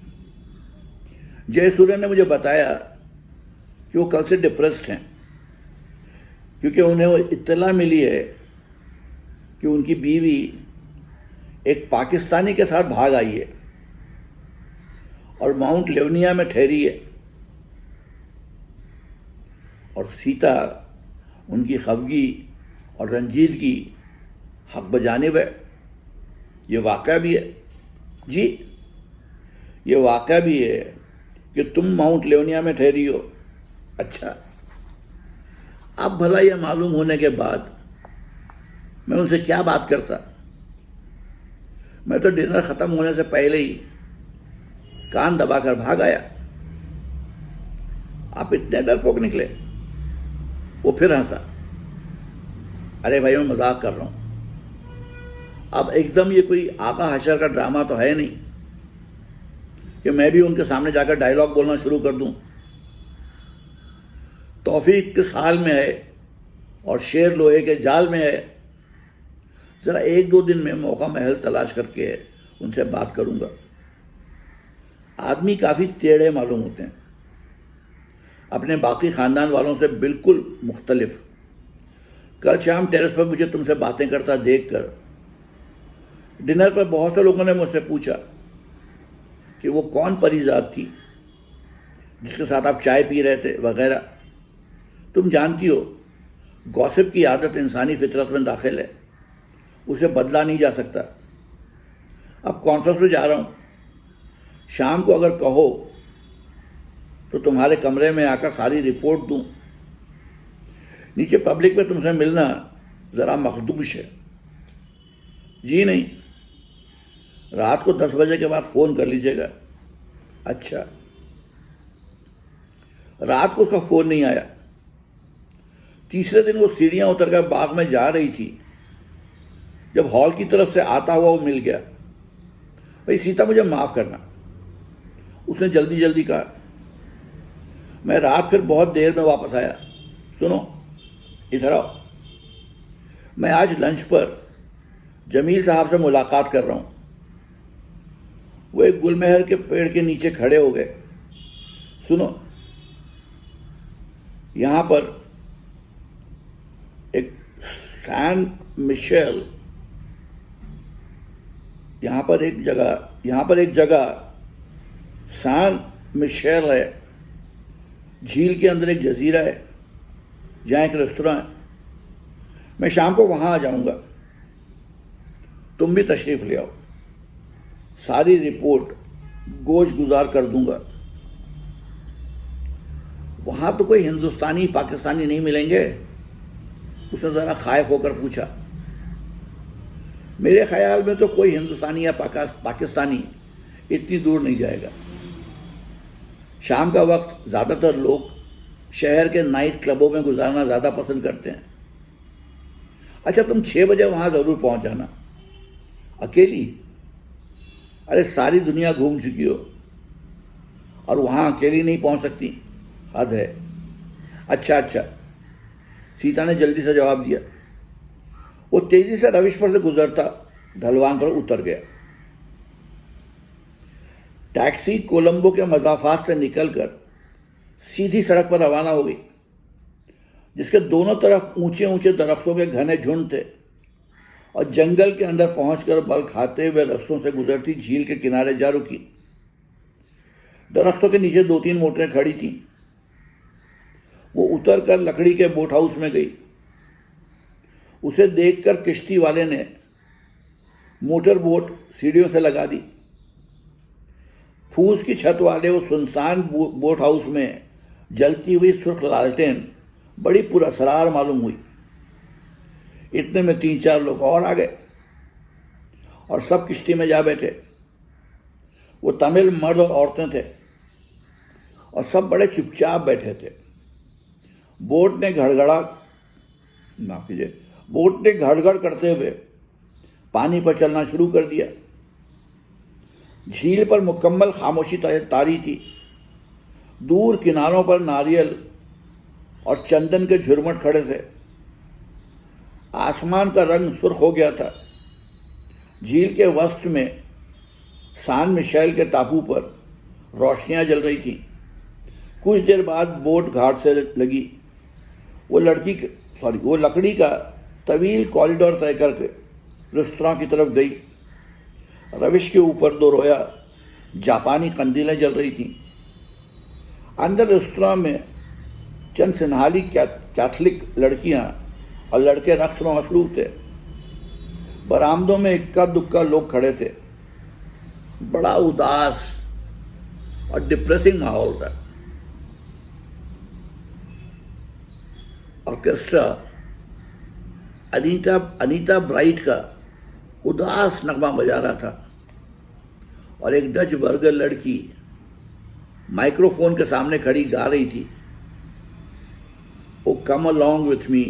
A: जयसूर्या ने मुझे बताया कि वो कल से डिप्रेस्ड हैं, क्योंकि उन्हें वो इत्तला मिली है कि उनकी बीवी एक पाकिस्तानी के साथ भाग आई है और माउंट लेवनिया में ठहरी है, और सीता उनकी खफगी और रंजीदगी हक बजानिब है। ये वाक़या भी है जी, ये वाक़या भी है कि तुम माउंट लेवनिया में ठहरी हो। अच्छा, अब भला यह मालूम होने के बाद मैं उनसे क्या बात करता। मैं तो डिनर खत्म होने से पहले ही कान दबाकर भाग आया। आप इतने डरपोक निकले। वो फिर हंसा। अरे भाई, मैं मजाक कर रहा हूं। अब एकदम ये कोई आका हशर का ड्रामा तो है नहीं कि मैं भी उनके सामने जाकर डायलॉग बोलना शुरू कर दूं। तौफीक किस हाल में है और शेर लोहे के जाल में है। जरा 1-2 दिन में मौका महल तलाश करके उनसे बात करूंगा। आदमी काफी टेढ़े मालूम होते हैं, अपने बाकी खानदान वालों से बिल्कुल मुख्तलिफ। कल शाम टेरेस पर मुझे तुमसे बातें करता देखकर डिनर पर बहुत से लोगों ने मुझसे पूछा कि वो कौन परिजात थी जिसके साथ आप चाय पी रहे थे वगैरह। तुम जानती हो, गॉसिप की आदत इंसानी फितरत में दाखिल है, उसे बदला नहीं जा सकता। अब कॉन्फ्रेंस में जा रहा हूं, शाम को अगर कहो तो तुम्हारे कमरे में आकर सारी रिपोर्ट दूं। नीचे पब्लिक में तुमसे मिलना जरा मखदूश है। जी नहीं, रात को 10 बजे के बाद फोन कर लीजिएगा। अच्छा। रात को उसका फोन नहीं आया। तीसरे दिन वो सीढ़ियां उतरकर बाग में जा रही थी जब हॉल की तरफ से आता हुआ वो मिल गया। भाई सीता, मुझे माफ करना, उसने जल्दी जल्दी कहा। मैं रात फिर बहुत देर में वापस आया। सुनो, इधर आओ। मैं आज लंच पर जमील साहब से मुलाकात कर रहा हूं। वो एक गुलमहर के पेड़ के नीचे खड़े हो गए। सुनो, यहां पर एक सैन मिशेल, यहां पर एक जगह सैन मिशेल है। झील के अंदर एक जजीरा है जहां एक रेस्तोरां है। मैं शाम को वहां आ जाऊंगा, तुम भी तशरीफ ले आओ। सारी रिपोर्ट गोश गुजार कर दूंगा। वहां तो कोई हिंदुस्तानी पाकिस्तानी नहीं मिलेंगे? उसने जरा खायफ होकर पूछा। मेरे ख्याल में तो कोई हिंदुस्तानी या पाकिस्तानी इतनी दूर नहीं जाएगा। शाम का वक्त ज्यादातर लोग शहर के नाइट क्लबों में गुजारना ज्यादा पसंद करते हैं। अच्छा, तुम 6 बजे वहां जरूर पहुंच जाना। अकेली? अरे सारी दुनिया घूम चुकी हो और वहां अकेली नहीं पहुंच सकती? हद है। अच्छा, सीता ने जल्दी से जवाब दिया। वो तेजी से रविश पर से गुजरता ढलवान पर उतर गया। टैक्सी कोलंबो के मजाफात से निकलकर सीधी सड़क पर रवाना हो गई, जिसके दोनों तरफ ऊंचे ऊंचे दरख्तों के घने झुंड थे और जंगल के अंदर पहुंचकर बल खाते हुए रस्तों से गुजरती झील के किनारे जा रुकी। दरख्तों के नीचे 2-3 मोटरें खड़ी थीं। वो उतरकर लकड़ी के बोट हाउस में गई। उसे देखकर किश्ती वाले ने मोटर बोट सीढ़ियों से लगा दी। फूस की छत वाले वो सुनसान बोट हाउस में जलती हुई सुर्ख लालटेन बड़ी पुरअसरार मालूम हुई। इतने में 3-4 लोग और आ गए और सब किश्ती में जा बैठे। वो तमिल मर्द और औरतें थे और सब बड़े चुपचाप बैठे थे। बोट ने घड़घड़ करते हुए पानी पर चलना शुरू कर दिया। झील पर मुकम्मल खामोशी तारी थी। दूर किनारों पर नारियल और चंदन के झुरमुट खड़े थे। आसमान का रंग सुर्ख हो गया था। झील के वस्त में सान मिशेल के टापू पर रोशनियां जल रही थीं। कुछ देर बाद बोट घाट से लगी। वो लकड़ी का तवील कॉरिडोर तय करके रेस्तरां की तरफ गई। रविश के ऊपर 2 रोया जापानी कंदीलें जल रही थीं। अंदर रेस्तरां में चंद सिन्हाली कैथलिक लड़कियां और लड़के रक्स में मसरूफ थे। बरामदों में इक्का दुक्का लोग खड़े थे। बड़ा उदास और डिप्रेसिंग माहौल था। ऑर्केस्ट्रा अनीता ब्राइट का उदास नगमा बजा रहा था और एक डच बर्गर लड़की माइक्रोफोन के सामने खड़ी गा रही थी, ओ come along with me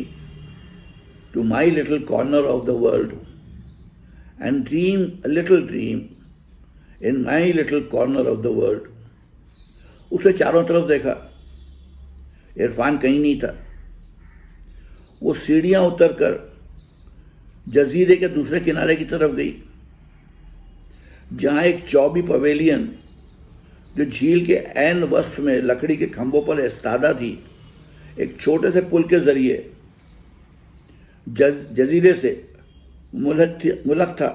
A: to my little corner of the world and dream a little dream in my little corner of the world. उसे चारों तरफ देखा, इरफान कहीं नहीं था। वो सीढ़ियां उतरकर जजीरे के दूसरे किनारे की तरफ गई, जहां एक चौबी पवेलियन जो झील के ऐन वस्त में लकड़ी के खंभों पर इस्तादा थी, एक छोटे से पुल के जरिए जजीरे से मुल्क था,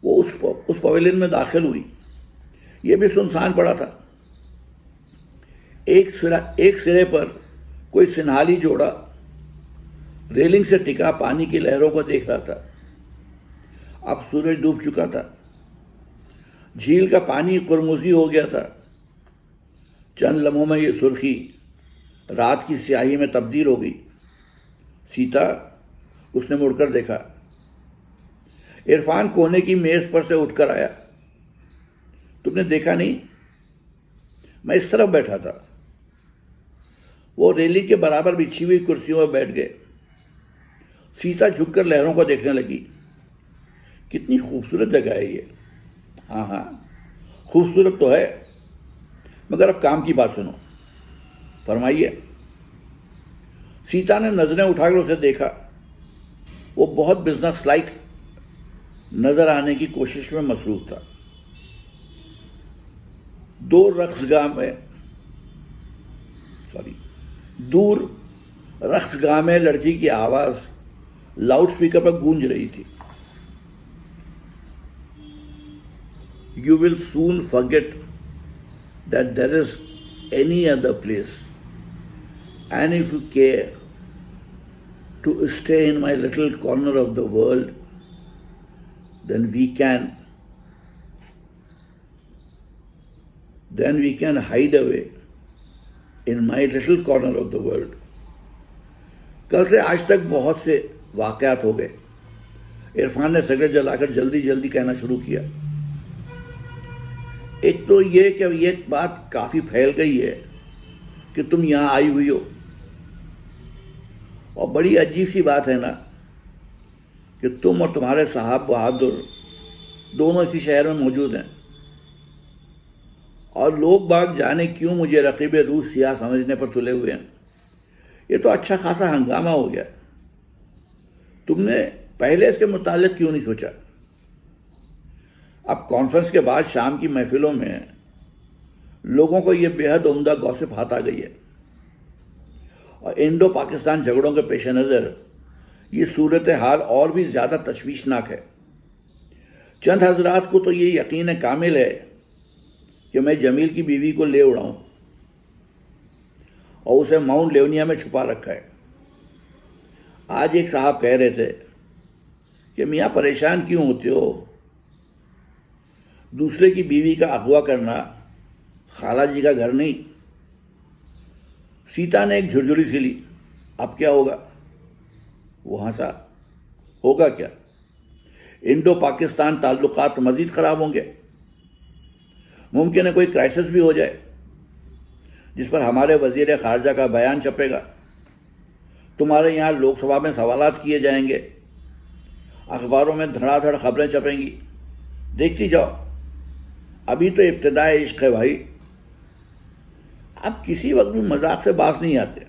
A: वो उस पवेलियन में दाखिल हुई। ये भी सुनसान पड़ा था। एक सिरे पर कोई सिन्हाली जोड़ा रेलिंग से टिका पानी की लहरों को देख रहा था। अब सूरज डूब चुका था, झील का पानी कुरमुजी हो गया था। चंद लम्हों में ये सुर्खी रात की स्याही में तब्दील हो गई। सीता, उसने मुड़कर देखा। इरफान कोने की मेज पर से उठकर आया। तुमने देखा नहीं? मैं इस तरफ बैठा था। वो रेलिंग के बराबर बिछी हुई कुर्सियों में बैठ गए। सीता झुककर लहरों को देखने लगी। कितनी खूबसूरत जगह है ये। हाँ, खूबसूरत तो है, मगर अब काम की बात सुनो। फरमाइए। सीता ने नजरें उठाकर उसे देखा। वो बहुत बिजनेस लाइक नजर आने की कोशिश में मसरूफ था। दूर रक्सगाह में लड़की की आवाज लाउडस्पीकर पर गूंज रही थी। You will soon forget that there is any other place, and if you care to stay in my little corner of the world, then we can hide away in my little corner of the world. कल से आज तक बहुत से वाकयात हो गए। इरफान ने cigarette जलाकर जल्दी जल्दी कहना शुरू किया। एक तो ये कि ये बात काफी फैल गई है कि तुम यहां आई हुई हो, और बड़ी अजीब सी बात है ना कि तुम और तुम्हारे साहब बहादुर दोनों इसी शहर में मौजूद हैं, और लोग बाग जाने क्यों मुझे रकीब रूस सियाह समझने पर तुले हुए हैं। ये तो अच्छा खासा हंगामा हो गया। तुमने पहले इसके मुतालिक क्यों नहीं सोचा? अब कॉन्फ्रेंस के बाद शाम की महफिलों में लोगों को यह बेहद उम्दा गॉसिप हाथ आ गई है, और इंडो पाकिस्तान झगड़ों के पेश नज़र ये सूरत हाल और भी ज़्यादा तशवीशनाक है। चंद हजरात को तो ये यकीन कामिल है कि मैं जमील की बीवी को ले उड़ाऊं और उसे माउंट लेवनिया में छुपा रखा है। आज एक साहब कह रहे थे कि मियाँ परेशान क्यों होते हो, दूसरे की बीवी का अगवा करना खाला जी का घर नहीं। सीता ने एक झुरझुरी सी ली। अब क्या होगा? वो हंसा। होगा क्या? इंडो पाकिस्तान ताल्लुकात मजीद खराब होंगे। मुमकिन है कोई क्राइसिस भी हो जाए जिस पर हमारे वजीर खारजा का बयान छपेगा। तुम्हारे यहाँ लोकसभा में सवालात किए जाएंगे, अखबारों में धड़ाधड़ खबरें छपेंगी। देखती जाओ। अभी तो इब्तिदाए इश्क है भाई। अब किसी वक्त भी मजाक से बाज नहीं आते।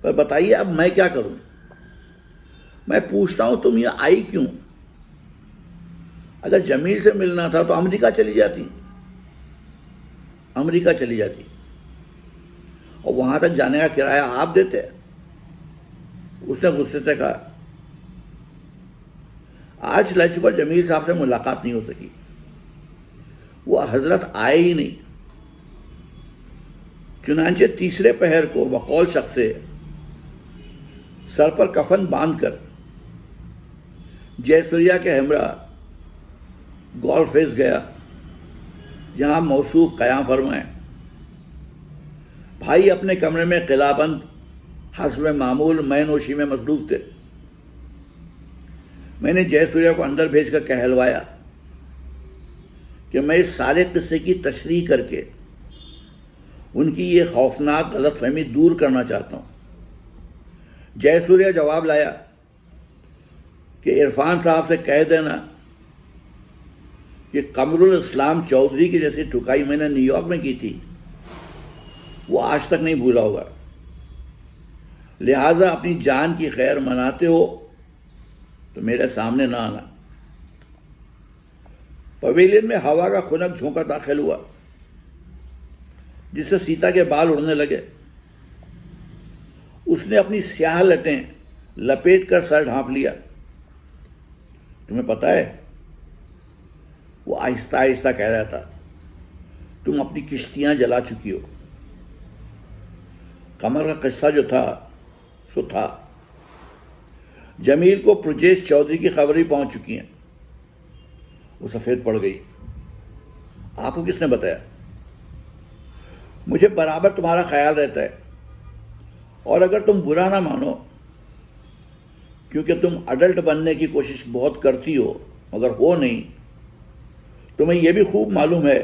A: पर बताइए अब मैं क्या करूं? मैं पूछता हूं तुम यहाँ आई क्यों? अगर जमील से मिलना था तो अमेरिका चली जाती और वहां तक जाने का किराया आप देते। उसने गुस्से से कहा। आज लंच पर जमील साहब से मुलाकात नहीं हो सकी। वो हजरत आए ही नहीं। चुनांचे तीसरे पहर को बकौल शख्स से सर पर कफन बांधकर जयसूर्या के हमरा गोल्फ फेस गया, जहां मौसूफ कयाम फरमाए। भाई अपने कमरे में किलाबंद हस्ब मामूल मैं नोशी में मसरूफ थे। मैंने जयसूर्या को अंदर भेजकर कहलवाया कि मैं इस सारे किस्से की तशरीह करके उनकी ये खौफनाक गलतफहमी दूर करना चाहता हूँ। जयसूर्या जवाब लाया कि इरफान साहब से कह देना कि कमरुल इस्लाम चौधरी की जैसी ठुकाई मैंने न्यूयॉर्क में की थी वो आज तक नहीं भूला होगा। लिहाजा अपनी जान की खैर मनाते हो तो मेरे सामने ना आना। पवेलियन में हवा का खुनक झोंका दाखिल हुआ जिससे सीता के बाल उड़ने लगे। उसने अपनी स्याह लटें लपेट कर सर ढांप लिया। तुम्हें पता है, वो आहिस्ता आहिस्ता कह रहा था, तुम अपनी किश्तियां जला चुकी हो। कमर का किस्सा जो था सो था। जमील को ब्रजेश चौधरी की खबरें पहुंच चुकी हैं। वो सफेद पड़ गई। आपको किसने बताया? मुझे बराबर तुम्हारा ख्याल रहता है और अगर तुम बुरा ना मानो, क्योंकि तुम अडल्ट बनने की कोशिश बहुत करती हो मगर हो नहीं, तुम्हें यह भी खूब मालूम है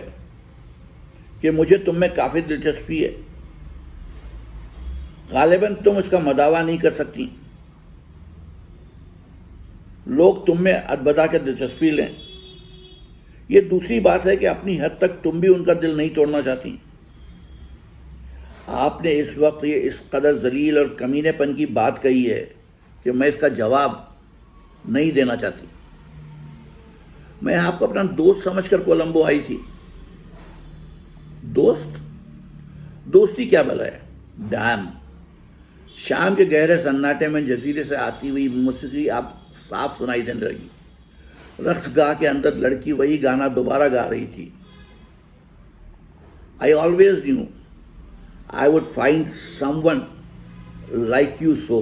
A: कि मुझे तुम में काफ़ी दिलचस्पी है। गालिबन तुम इसका मदावा नहीं कर सकती। लोग तुम में अदबदा के दिलचस्पी लें। यह दूसरी बात है कि अपनी हद तक तुम भी उनका दिल नहीं तोड़ना चाहती। आपने इस वक्त ये इस कदर जलील और कमीनेपन की बात कही है कि मैं इसका जवाब नहीं देना चाहती। मैं आपको अपना दोस्त समझकर कोलंबो आई थी। दोस्त? दोस्ती क्या भला है? डैम। शाम के गहरे सन्नाटे में जजीरे से आती हुई मौसीकी आप साफ सुनाई देने लगी। रक्सगाह के अंदर लड़की वही गाना दोबारा गा रही थी। I always knew I would find someone like you so.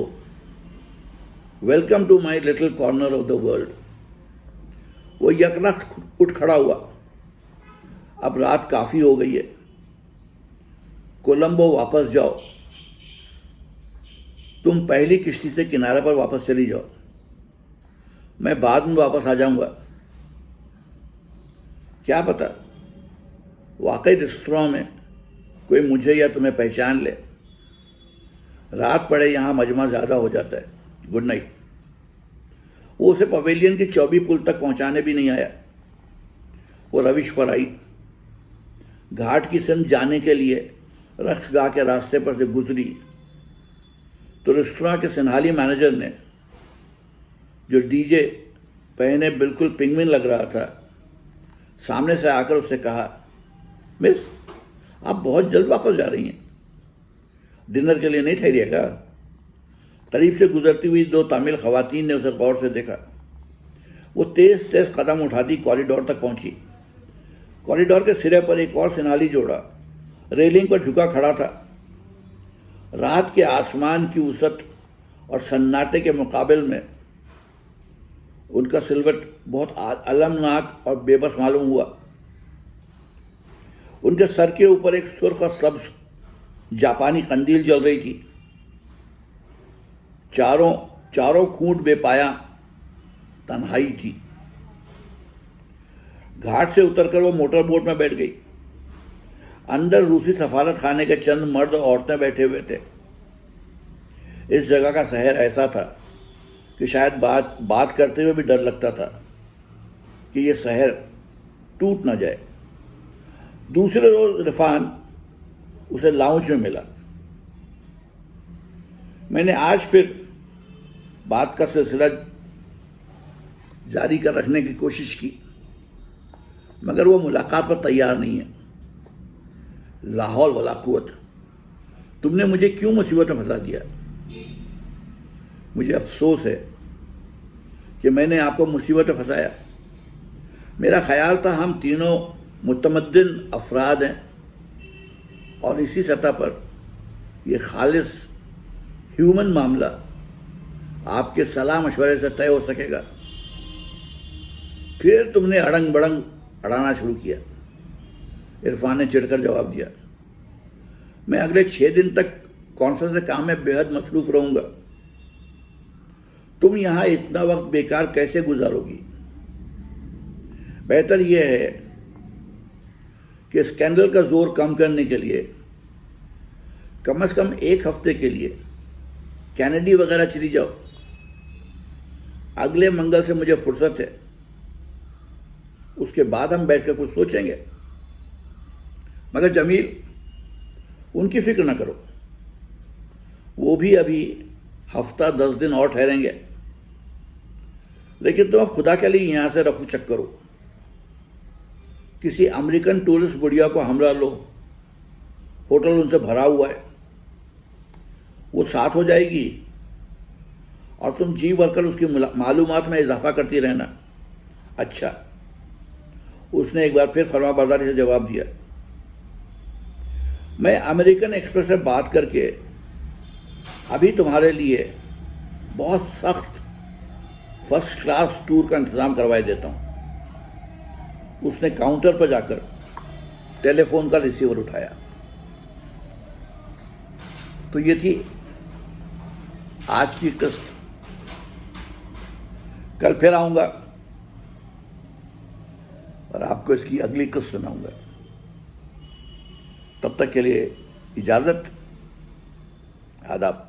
A: Welcome to my little corner of the world. वो यकलख्त उठ खड़ा हुआ। अब रात काफी हो गई है, कोलंबो वापस जाओ। तुम पहली किश्ती से किनारे पर वापस चली जाओ, मैं बाद में वापस आ जाऊंगा। क्या पता वाकई रेस्तरां में कोई मुझे या तुम्हें पहचान ले। रात पड़े यहां मजमा ज्यादा हो जाता है। Good night. वो उसे पवेलियन की 24 पुल तक पहुंचाने भी नहीं आया। वो रविश पर आई। घाट की सिम जाने के लिए रक्सगाह के रास्ते पर से गुजरी तो रेस्तरां के सिन्हाली मैनेजर ने, जो डीजे पहने बिल्कुल पिंगविन लग रहा था, सामने से आकर उससे कहा, मिस आप बहुत जल्द वापस जा रही हैं, डिनर के लिए नहीं ठहरिएगा? करीब से गुजरती हुई 2 तमिल खवातीन ने उसे गौर से देखा। वो तेज तेज कदम उठाती कॉरिडोर तक पहुंची। कॉरिडोर के सिरे पर एक और सिनाली जोड़ा रेलिंग पर झुका खड़ा था। रात के आसमान की वसत और सन्नाटे के मुकाबले में उनका सिलवट बहुत अलमनाक और बेबस मालूम हुआ। उनके सर के ऊपर एक सुर्ख और सब्ज जापानी कंदील जल रही थी। चारों खूंट बेपाया तन्हाई थी। घाट से उतरकर वो मोटर बोट में बैठ गई। अंदर रूसी सफारत खाने के चंद मर्द और औरतें बैठे हुए थे। इस जगह का शहर ऐसा था कि शायद बात करते हुए भी डर लगता था कि ये शहर टूट न जाए। दूसरे रोज इरफान उसे लाउंज में मिला। मैंने आज फिर बात का सिलसिला जारी कर रखने की कोशिश की, मगर वो मुलाकात पर तैयार नहीं है। लाहौल वला कुव्वत, तुमने मुझे क्यों मुसीबत में फंसा दिया? मुझे अफसोस है कि मैंने आपको मुसीबत में फंसाया। मेरा ख्याल था हम तीनों मुतमद्दिन अफराद हैं और इसी सतह पर यह खालिस ह्यूमन मामला आपके सलाह मशवरे से तय हो सकेगा। फिर तुमने अड़ंग बड़ंग अड़ाना शुरू किया। इरफान ने चिढ़कर जवाब दिया, मैं अगले 6 दिन तक कॉन्फ्रेंस के काम में बेहद मसरूफ रहूंगा। तुम यहां इतना वक्त बेकार कैसे गुजारोगी? बेहतर यह है कि स्कैंडल का जोर कम करने के लिए कम से कम एक हफ्ते के लिए कैनेडी वगैरह चली जाओ। अगले मंगल से मुझे फुर्सत है, उसके बाद हम बैठकर कुछ सोचेंगे। मगर जमील, उनकी फिक्र न करो, वो भी अभी हफ्ता 10 दिन और ठहरेंगे। लेकिन तुम अब खुदा के लिए यहां से रफू चेक करो, किसी अमेरिकन टूरिस्ट बुढ़िया को हमरा लो, होटल उनसे भरा हुआ है, वो साथ हो जाएगी और तुम जी भरकर उसकी मालूमात में इजाफा करती रहना। अच्छा, उसने एक बार फिर फरमाबरदारी से जवाब दिया। मैं अमेरिकन एक्सप्रेस से बात करके अभी तुम्हारे लिए बहुत सख्त फर्स्ट क्लास टूर का इंतजाम करवाए देता हूं। उसने काउंटर पर जाकर टेलीफोन का रिसीवर उठाया। तो ये थी आज की किस्त। कल फिर आऊंगा और आपको इसकी अगली किस्त सुनाऊंगा। तब तक के लिए इजाजत, आदाब।